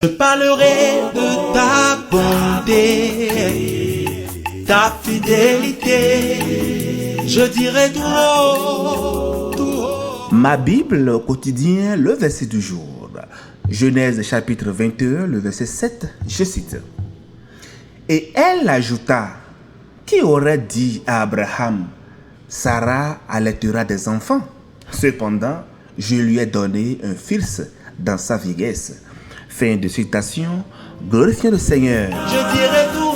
Je parlerai de ta bonté, ta fidélité. Je dirai tout haut. Ma Bible au quotidien, le verset du jour. Genèse chapitre 21, le verset 7, je cite. Et elle ajouta, qui aurait dit à Abraham, Sarah allaitera des enfants. Cependant, je lui ai donné un fils dans sa vieillesse. Fin de citation, glorifiez le Seigneur. Je dirai tout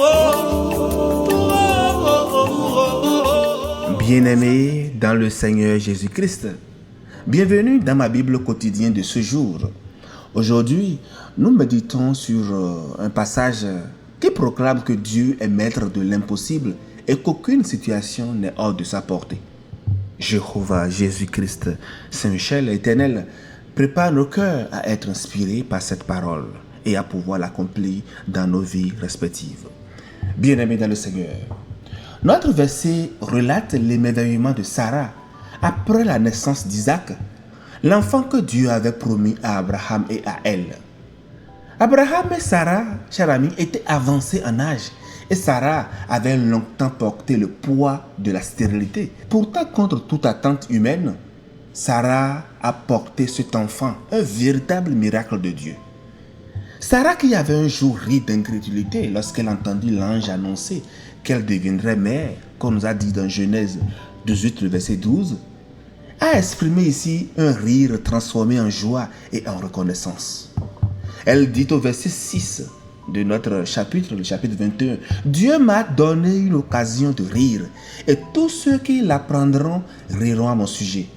haut. Bien-aimés dans le Seigneur Jésus-Christ, bienvenue dans ma Bible quotidienne de ce jour. Aujourd'hui, nous méditons sur un passage qui proclame que Dieu est maître de l'impossible et qu'aucune situation n'est hors de sa portée. Jéhovah, Jésus-Christ, Saint-Michel éternel, prépare nos cœurs à être inspirés par cette parole et à pouvoir l'accomplir dans nos vies respectives. Bien-aimés dans le Seigneur, notre verset relate l'émerveillement de Sarah après la naissance d'Isaac, l'enfant que Dieu avait promis à Abraham et à elle. Abraham et Sarah, chers amis, étaient avancés en âge et Sarah avait longtemps porté le poids de la stérilité. Pourtant, contre toute attente humaine, Sarah a porté cet enfant, un véritable miracle de Dieu. Sarah qui avait un jour ri d'incrédulité lorsqu'elle entendit l'ange annoncer qu'elle deviendrait mère, comme nous a dit dans Genèse 18, le verset 12, a exprimé ici un rire transformé en joie et en reconnaissance. Elle dit au verset 6 de notre chapitre, le chapitre 21, « Dieu m'a donné une occasion de rire, et tous ceux qui l'apprendront riront à mon sujet. »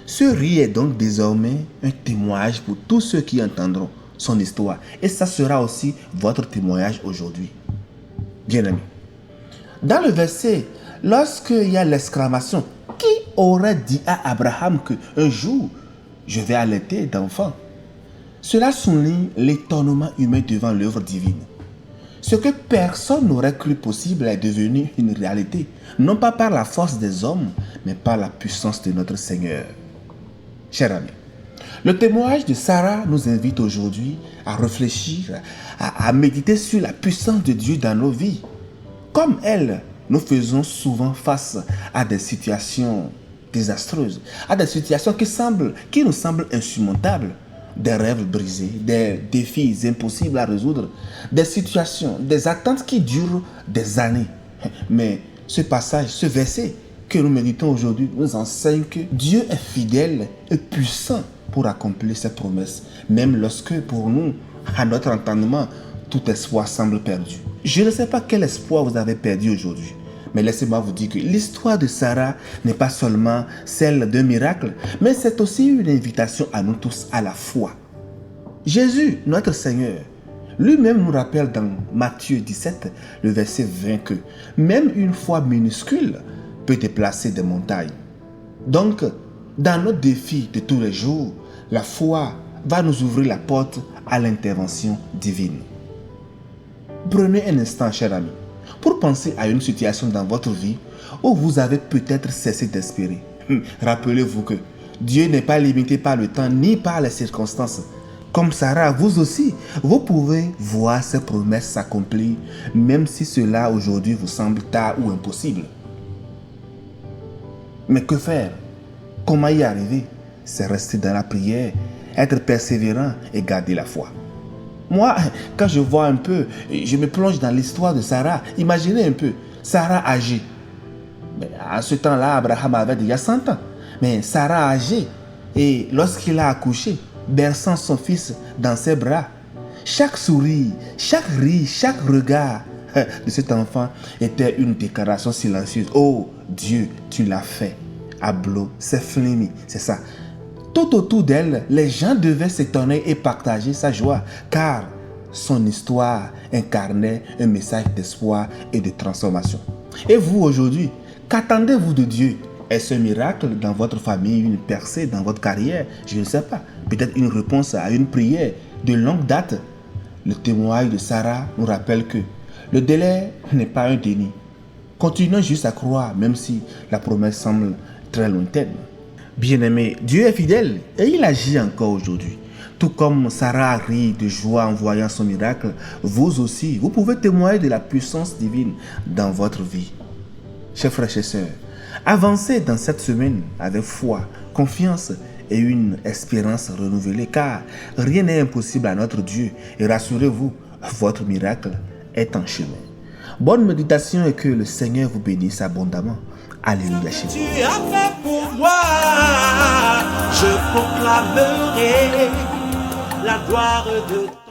Ce rire est donc désormais un témoignage pour tous ceux qui entendront son histoire. Et ça sera aussi votre témoignage aujourd'hui. Bien-aimés, dans le verset, lorsqu'il y a l'exclamation « Qui aurait dit à Abraham qu'un jour je vais allaiter d'enfants ?» Cela souligne l'étonnement humain devant l'œuvre divine. Ce que personne n'aurait cru possible est devenu une réalité, non pas par la force des hommes, mais par la puissance de notre Seigneur. Chers amis, le témoignage de Sarah nous invite aujourd'hui à réfléchir, à méditer sur la puissance de Dieu dans nos vies. Comme elle, nous faisons souvent face à des situations désastreuses, à des situations qui nous semblent insurmontables, des rêves brisés, des défis impossibles à résoudre, des situations, des attentes qui durent des années. Mais ce passage, ce verset que nous méditons aujourd'hui nous enseigne que Dieu est fidèle et puissant pour accomplir ses promesses, même lorsque pour nous, à notre entendement, tout espoir semble perdu. Je ne sais pas quel espoir vous avez perdu aujourd'hui, mais laissez-moi vous dire que l'histoire de Sarah n'est pas seulement celle d'un miracle, mais c'est aussi une invitation à nous tous à la foi. Jésus, notre Seigneur, lui-même nous rappelle dans Matthieu 17, le verset 20 que même une foi minuscule peut déplacer des montagnes. Donc, dans nos défis de tous les jours, la foi va nous ouvrir la porte à l'intervention divine. Prenez un instant, chers amis, pour penser à une situation dans votre vie où vous avez peut-être cessé d'espérer. Rappelez-vous que Dieu n'est pas limité par le temps ni par les circonstances. Comme Sarah, vous aussi, vous pouvez voir ces promesses s'accomplir, même si cela aujourd'hui vous semble tard ou impossible. Mais que faire? Comment y arriver? C'est rester dans la prière, être persévérant et garder la foi. Moi, quand je vois un peu, je me plonge dans l'histoire de Sarah. Imaginez un peu, Sarah âgée. Mais à ce temps-là, Abraham avait déjà 100 ans. Mais Sarah âgée, et lorsqu'il a accouché, berçant son fils dans ses bras, chaque sourire, chaque rire, chaque regard de cet enfant était une déclaration silencieuse. Oh Dieu, tu l'as fait. Ablo, c'est Flémi, c'est ça. Tout autour d'elle, les gens devaient s'étonner et partager sa joie, car son histoire incarnait un message d'espoir et de transformation. Et vous aujourd'hui, qu'attendez-vous de Dieu? Est-ce un miracle dans votre famille, une percée dans votre carrière? Je ne sais pas. Peut-être une réponse à une prière de longue date. Le témoignage de Sarah nous rappelle que le délai n'est pas un déni. Continuons juste à croire, même si la promesse semble très lointaine. Bien-aimé, Dieu est fidèle et il agit encore aujourd'hui. Tout comme Sarah rit de joie en voyant son miracle, vous aussi, vous pouvez témoigner de la puissance divine dans votre vie. Chers frères et sœurs, avancez dans cette semaine avec foi, confiance et une espérance renouvelée, car rien n'est impossible à notre Dieu. Et rassurez-vous, votre miracle est en chemin. Bonne méditation et que le Seigneur vous bénisse abondamment. Alléluia chez vous. Tu as fait pour moi, je proclamerai la gloire de